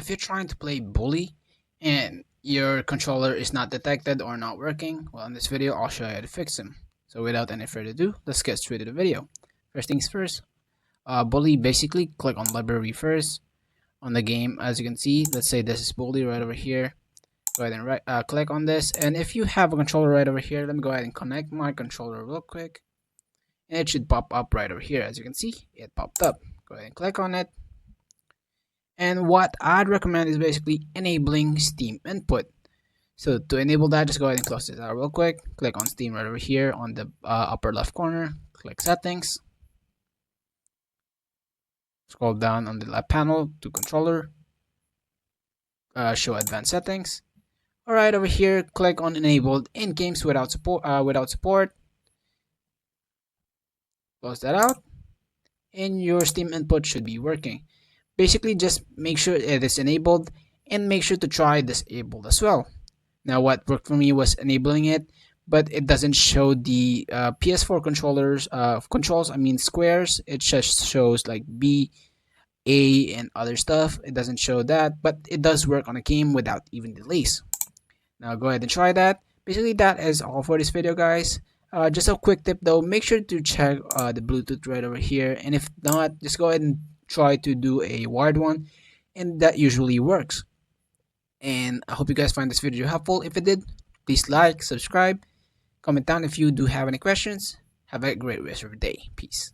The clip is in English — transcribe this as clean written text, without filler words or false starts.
if you're trying to play Bully and your controller is not detected or not working, well, in this video, I'll show you how to fix them. So without any further ado, let's get straight to the video. First things first, Bully, basically click on library first on the game. As you can see, let's say this is Bully right over here. Go ahead and click on this. And if you have a controller right over here, let me go ahead and connect my controller real quick. And it should pop up right over here. As you can see, it popped up. Go ahead and click on it. And what I'd recommend is basically enabling Steam input. So to enable that, just go ahead and close this out real quick. Click on Steam right over here on the upper left corner. Click settings. Scroll down on the left panel to controller. Show advanced settings. Alright, over here, click on enabled in games without support. Close that out. And your Steam input should be working. Basically, just make sure it is enabled and make sure to try disabled as well. Now, what worked for me was enabling it, but it doesn't show the PS4 controls. I mean squares. It just shows like B, A, and other stuff. It doesn't show that, but it does work on a game without even delays. Now, go ahead and try that. Basically, that is all for this video, guys. Just a quick tip though, make sure to check the Bluetooth right over here, and if not, just go ahead and try to do a wired one, and that usually works. And I hope you guys find this video helpful. If it did, please like, subscribe, comment down if you do have any questions. Have a great rest of your day. Peace.